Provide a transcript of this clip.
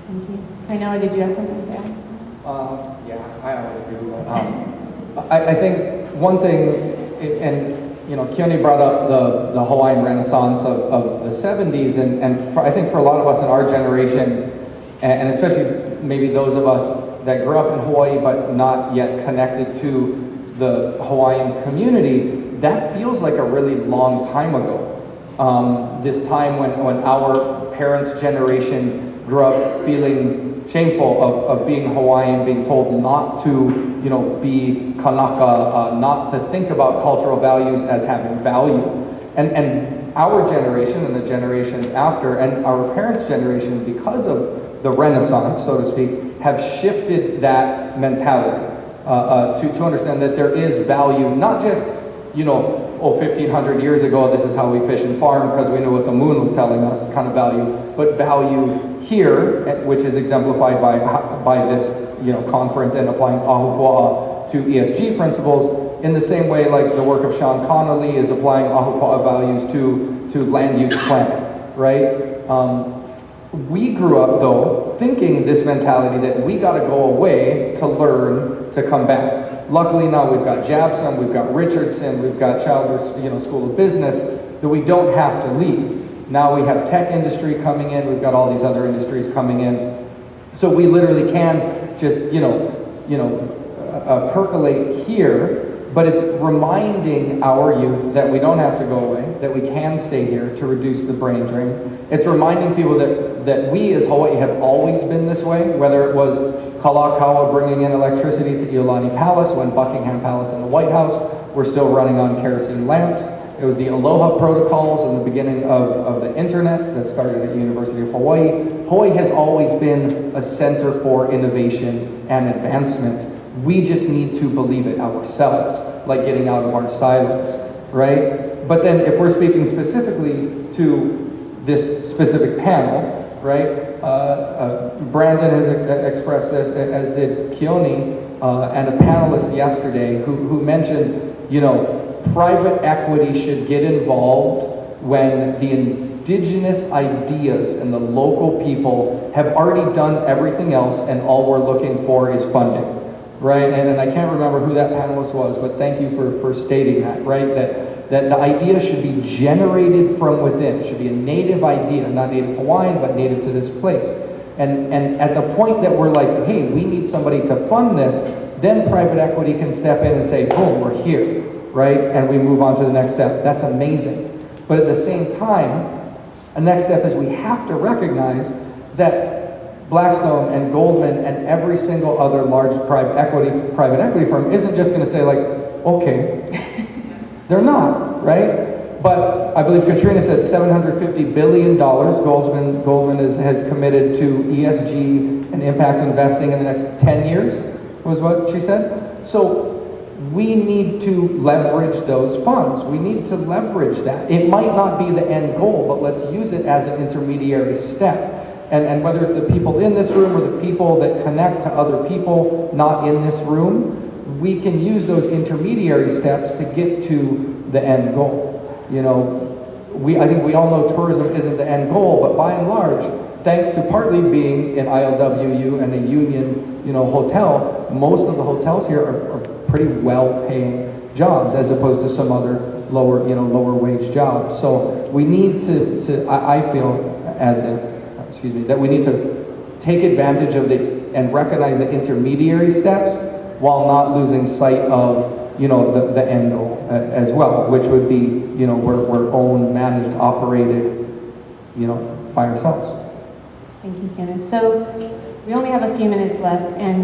Thank you. Kainoa, did you have something to add? Yeah, I always do. I think one thing, and Keone brought up the Hawaiian Renaissance of the 70s, and I think for a lot of us in our generation, and especially maybe those of us that grew up in Hawaii but not yet connected to the Hawaiian community, that feels like a really long time ago. This time when our parents' generation grew up feeling shameful of being Hawaiian, being told not to be Kanaka, not to think about cultural values as having value. And our generation and the generations after, and our parents' generation, because of the Renaissance, so to speak, have shifted that mentality to understand that there is value, not just 1,500 years ago, this is how we fish and farm because we knew what the moon was telling us, kind of value, but value here, which is exemplified by this conference and applying Ahupua to ESG principles, in the same way like the work of Sean Connolly is applying Ahupua values to land use planning, right? We grew up though thinking this mentality that we got to go away to learn to come back. Luckily now we've got Jabson, we've got Richardson, we've got Childers, School of Business, that we don't have to leave. Now we have tech industry coming in, we've got all these other industries coming in. So we literally can just, percolate here, but it's reminding our youth that we don't have to go away, that we can stay here to reduce the brain drain. It's reminding people that we as Hawaii have always been this way, whether it was Kalakaua bringing in electricity to Iolani Palace when Buckingham Palace and the White House were still running on kerosene lamps. It was the Aloha protocols in the beginning of the internet that started at University of Hawaii. Hawaii has always been a center for innovation and advancement. We just need to believe it ourselves, like getting out of our silos, right? But then if we're speaking specifically to this specific panel, right? Brandon has expressed this, as did Keone, and a panelist yesterday who mentioned, private equity should get involved when the indigenous ideas and the local people have already done everything else and all we're looking for is funding, right? And I can't remember who that panelist was, but thank you for stating that, right? That the idea should be generated from within. It should be a native idea, not native Hawaiian, but native to this place. And at the point that we're like, hey, we need somebody to fund this, then private equity can step in and say, boom, we're here, right? And we move on to the next step. That's amazing. But at the same time, the next step is we have to recognize that Blackstone and Goldman and every single other large private equity firm isn't just going to say like, okay, they're not, right? But I believe Katrina said $750 billion Goldman has committed to ESG and impact investing in the next 10 years, was what she said. So we need to leverage those funds. We need to leverage that. It might not be the end goal, but let's use it as an intermediary step. And whether it's the people in this room or the people that connect to other people not in this room, we can use those intermediary steps to get to the end goal. I think we all know tourism isn't the end goal, but by and large, thanks to partly being an ILWU and a union, hotel, most of the hotels here are pretty well-paying jobs as opposed to some other lower wage jobs. So we need to I feel as if, that we need to take advantage of and recognize the intermediary steps while not losing sight of the end goal as well, which would be we're owned, managed, operated by ourselves. Thank you, Kenneth. So we only have a few minutes left, and